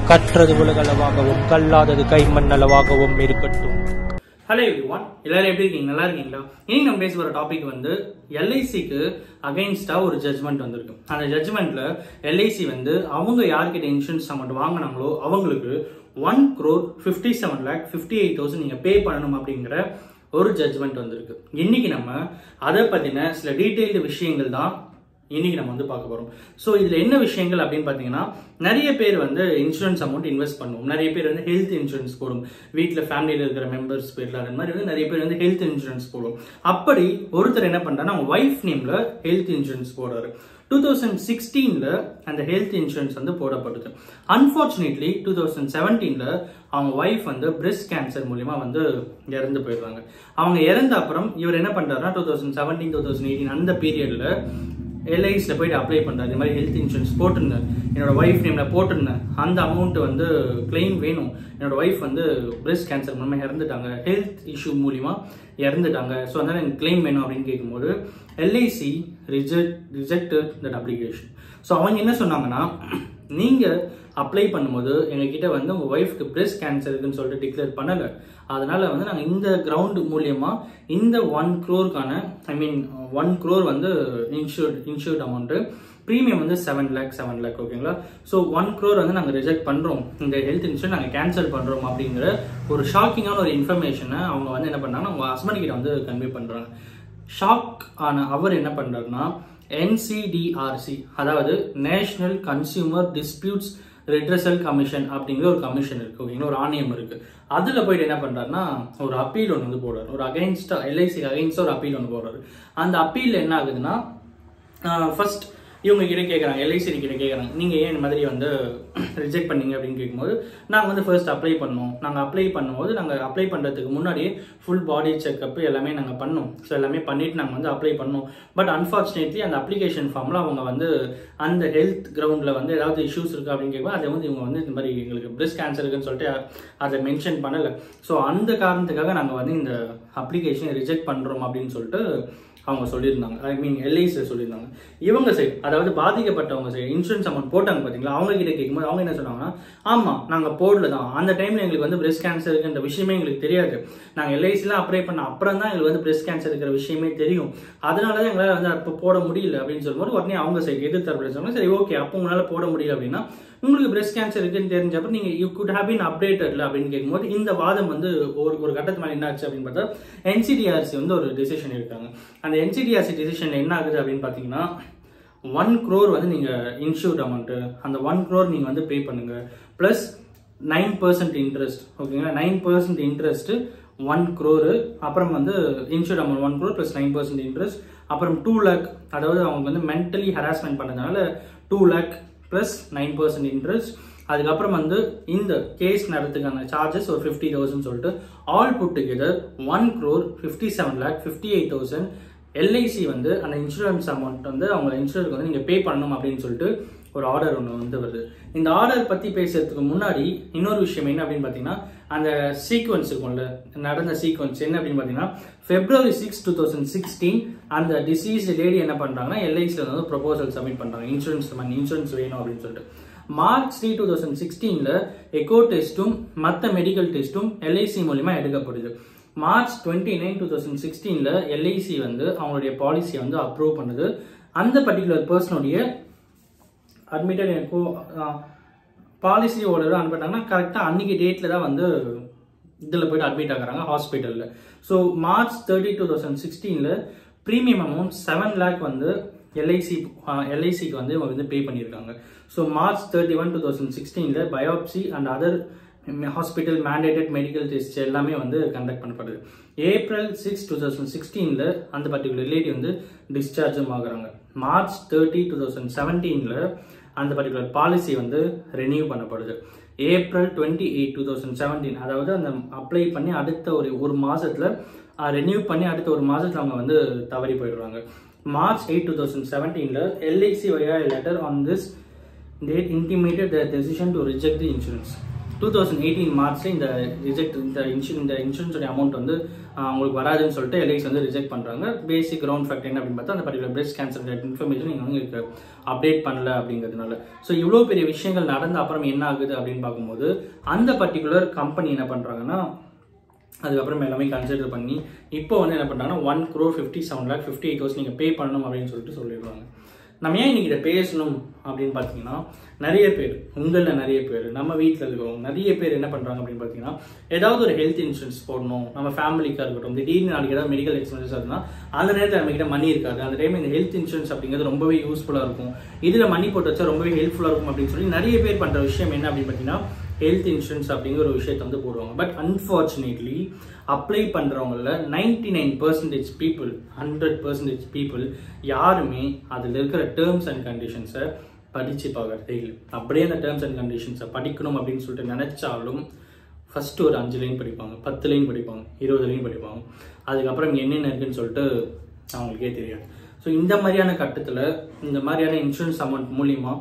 கற்றது உலகளவாகவும் கல்லாதது கைமண்ணளவாகவும் இருக்கட்டும். Hello everyone, எல்லாரும் எப்படி இருக்கீங்க? நல்லா இருக்கீங்களா? இன்னைக்கு நம்ம பேச போற டாபிக் வந்து எல்ஐசிக்கு அகைன்ஸ்டா ஒரு ஜட்மெண்ட் வந்திருக்கு. அந்த ஜட்மெண்ட்ல எல்ஐசி வந்து அவங்க யார்கிட்ட இன்சூரன்ஸ் அமௌண்ட் வாங்கினாங்களோ அவங்களுக்கு 1,57,58,000 நீங்க பே பண்ணணும் அப்படிங்கிற ஒரு ஜட்மெண்ட் வந்திருக்கு. இன்னைக்கு நம்ம அதை பத்தின சில டீடைல்டு விஷயங்கள் தான் இன்னைக்கு நம்ம வந்து பார்க்க போறோம். ஸோ இதுல என்ன விஷயங்கள் அப்படின்னு பாத்தீங்கன்னா, நிறைய பேர் வந்து இன்சூரன்ஸ் அமௌண்ட் இன்வெஸ்ட் பண்ணுவோம். நிறைய பேர் வந்து ஹெல்த் இன்சூரன்ஸ் போடும், வீட்டில் ஃபேமிலியில் இருக்கிற மெம்பர்ஸ் பேர்ல அந்த மாதிரி வந்து நிறைய பேர் வந்து ஹெல்த் இன்சூரன்ஸ் போடும். அப்படி ஒருத்தர் என்ன பண்றாருன்னா அவங்க ஒய்ஃப் நேம்ல ஹெல்த் இன்சூரன்ஸ் போடுறாரு. 2016ல அந்த ஹெல்த் இன்சூரன்ஸ் வந்து போடப்படுது. அன்பார்ச்சுனேட்லி 2017ல அவங்க ஒய்ஃப் வந்து பிரெஸ்ட் கேன்சர் மூலியமா வந்து இறந்து போயிடுறாங்க. அவங்க இறந்த அப்புறம் இவர் என்ன பண்றாருன்னா 2017, 2018 அந்த பீரியட்ல எல்ஐசியில் போயிட்டு அப்ளை பண்ணுறாரு. இந்த மாதிரி ஹெல்த் இன்சூரன்ஸ் போட்டிருந்தேன், என்னோட ஒய்ஃப் நேமில் போட்டிருந்தேன், அந்த அமௌண்ட் வந்து கிளைம் வேணும், என்னோட ஒய்ஃப் வந்து பிரெஸ்ட் கேன்சர் மூலமாக இறந்துட்டாங்க, ஹெல்த் இஷ்யூ மூலிமா இறந்துட்டாங்க, ஸோ அதனால் எனக்கு கிளைம் வேணும் அப்படின்னு கேட்கும்போது LIC rejected that application. So அவங்க என்ன சொன்னாங்கன்னா, நீங்கள் அப்ளை பண்ணும்போது எங்ககிட்ட வந்து உங்கள் ஒய்ஃப்க்கு பிரெஸ்ட் கேன்சர் இருக்குன்னு சொல்லிட்டு டிக்ளேர் பண்ணலை, அதனால வந்து நாங்கள் இந்த கிரவுண்ட் மூலியமா இந்த 1 crore 1 crore வந்து இன்சூர்ட் அமௌண்ட், ப்ரீமியம் வந்து 7 lakh ஓகேங்களா. ஸோ 1 crore வந்து நாங்கள் ரிஜெக்ட் பண்ணுறோம், இந்த ஹெல்த் இன்சூரன்ஸ் நாங்கள் கேன்சல் பண்ணுறோம் அப்படிங்கிற ஒரு ஷாக்கிங்கான ஒரு இன்ஃபர்மேஷனை அவங்க வந்து என்ன பண்ணாங்கன்னா அவங்க ஹஸ்பண்ட் கிட்ட வந்து கன்வே பண்ணுறாங்க. ஷாக் ஆன அவர் என்ன பண்ணுறாருன்னா NCDRC, அதாவது national consumer disputes redressal commission அப்படிங்கிற ஒரு கமிஷன் இருக்கு ஓகேங்களா, ஒரு ஆணையம் இருக்கு. அதுல போயிட்டு என்ன பண்றாருன்னா ஒரு அப்பீல் ஒன்று வந்து போடுறாரு, ஒரு அகைன்ஸ்டா எல்ஐசி அகைன்ஸ்டா ஒரு அப்பீல் ஒன்று போடுறாரு. அந்த அப்பீல் என்ன ஆகுதுன்னா, ஃபர்ஸ்ட் இவங்க கிட்ட கேட்குறாங்க, எல்ஐசி கிட்ட கேட்குறாங்க, நீங்க ஏன் இந்த மாதிரி வந்து ரிஜெக்ட் பண்ணீங்க அப்படின்னு கேட்கும்போது, நாங்கள் வந்து ஃபர்ஸ்ட் அப்ளை பண்ணோம், நாங்கள் அப்ளை பண்ணும்போது நாங்கள் அப்ளை பண்ணுறதுக்கு முன்னாடியே ஃபுல் பாடி செக்அப் எல்லாமே நாங்கள் பண்ணோம், ஸோ எல்லாமே பண்ணிட்டு நாங்கள் வந்து அப்ளை பண்ணோம். பட் அன்ஃபார்ச்சுனேட்லி அந்த அப்ளிகேஷன் ஃபார்மில் அவங்க வந்து அந்த ஹெல்த் கிரவுண்டில் வந்து ஏதாவது இஷ்யூஸ் இருக்குது அப்படின்னு கேட்கும்போது அதை வந்து இவங்க வந்து இந்த மாதிரி எங்களுக்கு பிரெஸ்ட் கேன்சர் இருக்குன்னு சொல்லிட்டு அதை மென்ஷன் பண்ணலை, ஸோ அந்த காரணத்துக்காக நாங்கள் வந்து இந்த அப்ளிகேஷனை ரிஜெக்ட் பண்ணுறோம் அப்படின்னு சொல்லிட்டு அவங்க சொல்லியிருந்தாங்க. எல்ஐசி சொல்லியிருந்தாங்க. இவங்க சைடு, அதாவது பாதிக்கப்பட்டவங்க சைடு, இன்சூரன்ஸ் அமௌண்ட் போட்டாங்க பார்த்தீங்களா, அவங்க கிட்ட கேட்கும்போது அவங்க என்ன சொன்னாங்கன்னா, ஆமா நாங்கள் போடல தான், அந்த டைம்ல எங்களுக்கு வந்து பிரெஸ்ட் கேன்சர் இருக்குன்ற விஷயமே எங்களுக்கு தெரியாது, நாங்கள் எல்ஐசிலாம் அப்ளை பண்ண அப்புறம் தான் எங்களுக்கு வந்து பிரெஸ்ட் கேன்சர் இருக்கிற விஷயமே தெரியும், அதனால தான் எங்களால் வந்து அப்போ போட முடியல அப்படின்னு சொல்லும்போது உடனே அவங்க சைடு எதிர்த்தரப்புல சொன்னாங்க, சரி ஓகே அப்போ உங்களால் போட முடியல அப்படின்னா உங்களுக்கு பிரெஸ்ட் கேன்சர் இருக்குன்னு தெரிஞ்சப்ப நீங்க யூ குட் ஹேவ் பீன் அப்டேட்டட்ல அப்படின்னு கேட்கும்போது இந்த வாதம் வந்து ஒரு கட்டத்து மேலே என்ன ஆச்சு அப்படின்னு பார்த்தா NCDRC வந்து ஒரு டிசிஷன் எடுத்தாங்க. அந்த NCDRC டிசிஷன்ல என்ன ஆகுது அப்படின்னு பார்த்தீங்கன்னா, 1 crore வந்து நீங்க இன்சூர்ட் அமௌண்ட், அந்த 1 crore நீங்க வந்து பே பண்ணுங்க, பிளஸ் 9% இன்ட்ரெஸ்ட் ஓகேங்களா, 9% இன்ட்ரெஸ்ட் 1 crore, அப்புறம் வந்து insured amount 1 crore plus 9% interest, அப்புறம் 2 lakh, அதாவது அவங்க வந்து மென்டலி ஹராஸ்மெண்ட் பண்ணதுனால 2 lakh பிளஸ் 9% இன்ட்ரெஸ்ட், அதுக்கப்புறம் வந்து இந்த கேஸ் நடத்துக்கான சார்ஜஸ் ஒரு 50,000 சொல்லிட்டு ஆல் புட் டுகெதர் 1,57,58,000 எல்ஐசி வந்து அந்த இன்சூரன்ஸ் அமௌண்ட் வந்து அவங்க இன்சூரன்ஸ்க்கு வந்து நீங்க பே பண்ணணும் அப்படின்னு சொல்லிட்டு ஒரு ஆர்டர் ஒன்று வந்து வருது. இந்த ஆர்டர் பத்தி பேசுறதுக்கு முன்னாடி இன்னொரு விஷயம் என்ன அப்படின்னு பாத்தீங்கன்னா, அந்த சீக்வன்ஸ் இருக்கும்ல, நடந்த சீக்வன்ஸ் என்ன அப்படின்னு பாத்தீங்கன்னா, February 6, 2016 அந்த டிசீஸ்ட் லேடி என்ன பண்றாங்கன்னா எல்ஐசில வந்து ப்ரொபோசல் சப்மிட் பண்றாங்க, இன்சூரன்ஸ் வேணும் அப்படின்னு சொல்லிட்டு. March 3, 2016ல எக்கோ டெஸ்டும் மற்ற மெடிக்கல் டெஸ்டும் எல்ஐசி மூலமா எடுக்கப்படுது. March 29, 2016ல எல்ஐசி வந்து அவங்களுடைய பாலிசியை வந்து அப்ரூவ் பண்ணுது. அந்த பர்டிகுலர் பர்சனுடைய அட்மிட்டட் எக்கோ பாலிசி ஓர்டர் அனுப்பிட்டாங்கன்னா கரெக்டாக அன்னைக்கு டேட்ல தான் வந்து இதில் போயிட்டு அட்மிட் ஆகுறாங்க ஹாஸ்பிட்டலில். ஸோ March 30, 2016ல ப்ரீமியம் அமௌண்ட் 7 lakh வந்து எல்ஐசிக்கு வந்து இவங்க வந்து பே பண்ணியிருக்காங்க. ஸோ March 31, 2016ல biopsy and other hospital mandated medical test எல்லாமே வந்து கண்டக்ட் பண்ணப்படுது. April 6, 2016ல அந்த பர்டிகுலர் லேடி வந்து டிஸ்சார்ஜும் ஆகுறாங்க. March 30, 2017ல அந்த பர்டிகுலர் பாலிசி வந்து ரெனியூ பண்ணப்படுது. April 28, 2017, அதாவது அந்த அப்ளை பண்ணி அடுத்த ஒரு மாசத்துல ரெனியூ பண்ணி அடுத்த ஒரு மாசத்துல அவங்க வந்து தவறி போயிடுறாங்க. March 8, 2017ல LIC via a letter on this date intimated their decision to reject the insurance. 2018 மார்ச்ல இந்த இன்சூரன்ஸோட அமௌண்ட் வந்து உங்களுக்கு வராதுன்னு சொல்லிட்டு எல்ஐசி வந்து ரிஜெக்ட் பண்றாங்க. பேசிக் கிரவுண்ட் ஃபேக்ட் என்ன அப்படின்னு பார்த்தா அந்த பர்டிகுலர் பிரஸ்ட் கேன்சர் இன்ஃபர்மேஷன் நீங்க வந்து அப்டேட் பண்ணல அப்படிங்கிறதுனால. ஸோ இவ்வளோ பெரிய விஷயங்கள் நடந்த அப்புறம் என்ன ஆகுது அப்படின்னு பார்க்கும்போது அந்த பர்டிகுலர் கம்பெனி என்ன பண்றாங்கன்னா அதுக்கப்புறம் எல்லாமே கன்சிடர் பண்ணி இப்போ வந்து என்ன பண்ணுறாங்கன்னா 1,57,58,000 நீங்கள் பே பண்ணணும் அப்படின்னு சொல்லிடுவாங்க. நம்ம ஏன் இன்னைக்கு இதை பேசணும் அப்படின்னு பார்த்தீங்கன்னா நிறைய பேர் உங்களில் நிறைய பேர் நம்ம வீட்டில் இருக்கிறவங்க நிறைய பேர் என்ன பண்ணுறாங்க அப்படின்னு பார்த்தீங்கன்னா ஏதாவது ஒரு ஹெல்த் இன்சூரன்ஸ் போடணும் நம்ம ஃபேமிலிக்காக இருக்கட்டும். திடீர்னு நாளைக்கு ஏதாவது மெடிக்கல் எக்ஸ்பென்சஸ் ஆகுதுன்னா அந்த நேரத்தில் நம்மகிட்ட மணி இருக்காது. அந்த டைம் இந்த ஹெல்த் இன்சூரன்ஸ் அப்படிங்கிறது ரொம்பவே யூஸ்ஃபுல்லாக இருக்கும். இதில் மணி போட்டு வச்சா ரொம்பவே ஹெல்ப்ஃபுல்லாக இருக்கும் அப்படின்னு சொல்லி நிறைய பேர் பண்ணுற விஷயம் என்ன அப்படின்னு பார்த்தீங்கன்னா ஹெல்த் இன்சூரன்ஸ் அப்படிங்கிற ஒரு விஷயத்தை வந்து போடுவாங்க. பட் அன்ஃபார்ச்சுனேட்லி அப்ளை பண்ணுறவங்கள 99% பீப்புள் 100% பீப்புள் யாருமே அதில் இருக்கிற டேர்ம்ஸ் அண்ட் கண்டிஷன்ஸை படித்து பார்க்கறதே இல்லை. அப்படியே அந்த டேர்ம்ஸ் அண்ட் கண்டிஷன்ஸை படிக்கணும் அப்படின்னு சொல்லிட்டு நினைச்சாலும் ஃபர்ஸ்ட் ஒரு 5 லைன் படிப்பாங்க, 10 லைன் படிப்பாங்க, 20 லைன் படிப்பாங்க. அதுக்கப்புறம் என்னென்ன இருக்குன்னு சொல்லிட்டு அவங்களுக்கே தெரியாது. ஸோ இந்த மாதிரியான கட்டத்தில் இந்த மாதிரியான இன்சூரன்ஸ் அமௌண்ட் மூலியமா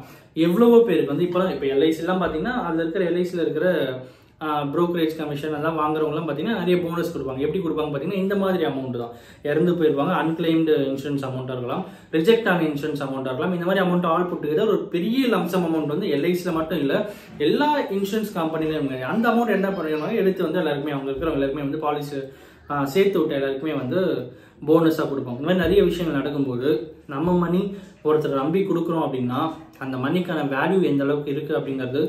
எவ்வளவோ பேருக்கு வந்து இப்போ எல்ஐசிலாம் பார்த்தீங்கன்னா அதில் இருக்கிற எல்ஐசியில் இருக்கிற ப்ரோக்கரேஜ் கமிஷன் எல்லாம் வாங்குறவங்கலாம் பார்த்தீங்கன்னா நிறைய போனஸ் கொடுப்பாங்க. எப்படி கொடுப்பாங்க பார்த்தீங்கன்னா இந்த மாதிரி அமௌண்ட் தான். இறந்து போயிருவாங்க, அன்கிளைம்டு இன்சூரன்ஸ் அமௌண்ட்டாக இருக்கலாம், ரிஜெக்ட் ஆன இன்சூரன்ஸ் அமௌண்ட்டாக இருக்கலாம். இந்த மாதிரி அமௌண்ட் ஆல் புட்டுக்கிட்ட ஒரு பெரிய லம்சம் அமௌண்ட் வந்து எல்ஐசியில் மட்டும் இல்லை எல்லா இன்சூரன்ஸ் கம்பெனிலும் அந்த அமௌண்ட் என்ன பண்ணுறாங்க எடுத்து வந்து எல்லாருக்குமே அவங்க இருக்கிறவங்க எல்லாருக்குமே வந்து பாலிசி சேர்த்து விட்ட எல்லாருக்குமே வந்து போனஸாக கொடுப்பாங்க. இந்த மாதிரி நிறைய விஷயங்கள் நடக்கும்போது நம்ம மணி ஒருத்தர் நம்பி கொடுக்குறோம் அப்படின்னா அந்த மணிக்கான வேல்யூ எந்த அளவுக்கு இருக்குது அப்படிங்கிறது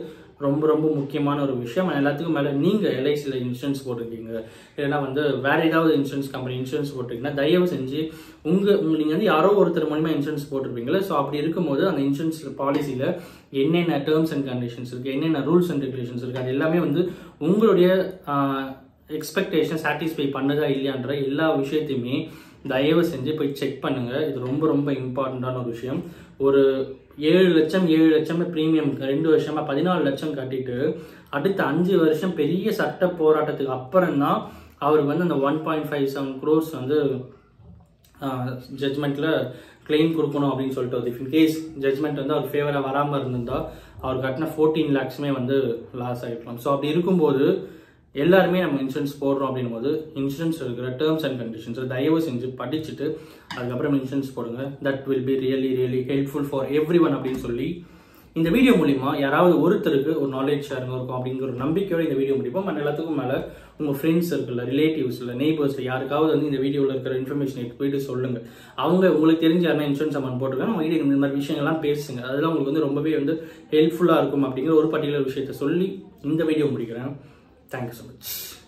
ரொம்ப ரொம்ப முக்கியமான ஒரு விஷயம். எல்லாத்துக்கும் மேலே நீங்கள் எல்ஐசியில் இன்சூரன்ஸ் போட்டிருக்கீங்க இல்லைன்னா வந்து வேறு ஏதாவது இன்சூரன்ஸ் கம்பெனி இன்சூரன்ஸ் போட்டிருக்கீங்கன்னா தயவு செஞ்சு நீங்கள் வந்து யாரோ ஒருத்தர் மூலிமா இன்சூரன்ஸ் போட்டிருப்பீங்களா. ஸோ அப்படி இருக்கும்போது அந்த இன்சூரன்ஸ் பாலிசியில் என்னென்ன டேர்ம்ஸ் அண்ட் கண்டிஷன்ஸ் இருக்குது, என்னென்ன ரூல்ஸ் அண்ட் ரெகுலேஷன்ஸ் இருக்குது, அது எல்லாமே வந்து உங்களுடைய எக்ஸ்பெக்டேஷன் சாட்டிஸ்ஃபை பண்ணுதா இல்லையான்ற எல்லா விஷயத்தையுமே தயவு செஞ்சு போய் செக் பண்ணுங்க. இது ரொம்ப ரொம்ப இம்பார்ட்டண்டான ஒரு விஷயம். ஒரு 7 லட்சம் ப்ரீமியம் 2 வருஷமா 14 லட்சம் கட்டிட்டு அடுத்த 5 வருஷம் பெரிய சட்ட போராட்டத்துக்கு அப்புறம் தான் அவருக்கு வந்து அந்த 1.57 crores வந்து ஜட்மெண்ட்ல கிளைம் கொடுக்கணும் அப்படின்னு சொல்லிட்டு வருது. இன்கேஸ் ஜட்மெண்ட் வந்து அவர் ஃபேவராக வராமல் இருந்திருந்தா அவர் கட்டின 14 lakhs வந்து லாஸ் ஆகிருக்கலாம். ஸோ அப்படி இருக்கும்போது எல்லாருமே நம்ம இன்சூரன்ஸ் போடுறோம் அப்படின்னும் போது இன்சூரன்ஸ் இருக்கிற டேர்ம்ஸ் அண்ட் கண்டிஷன்ஸ் தயவு செஞ்சு படிச்சுட்டு அதுக்கப்புறம் இன்சூரன்ஸ் போடுங்க. That will be really really helpful for every one அப்படின்னு சொல்லி இந்த வீடியோ மூலிமா யாராவது ஒருத்தருக்கு ஒரு நாலேஜ் ஷேரிங் இருக்கும் அப்படிங்கிற ஒரு நம்பிக்கையோட இந்த வீடியோ முடிப்போம். அண்ட் எல்லாத்துக்கும் மேலே உங்கள் ஃப்ரெண்ட்ஸ் இருக்குல்ல, ரிலேட்டிவ்ஸில், நெய்பர்ஸில் யாருக்காவது வந்து இந்த வீடியோவில் இருக்கிற இன்ஃபர்மேஷன் போயிட்டு சொல்லுங்கள். அவங்க உங்களுக்கு தெரிஞ்ச யாருன்னா இன்சூரன்ஸ் அமௌண்ட் போட்டுருக்காங்க அவங்க கிட்ட இந்த மாதிரி விஷயங்கள்லாம் பேசுங்க. அதெல்லாம் உங்களுக்கு வந்து ரொம்பவே வந்து ஹெல்ப்ஃபுல்லாக இருக்கும் அப்படிங்கிற ஒரு பர்டிகுலர் விஷயத்த சொல்லி இந்த வீடியோ முடிக்கிறேன். Thank you so much.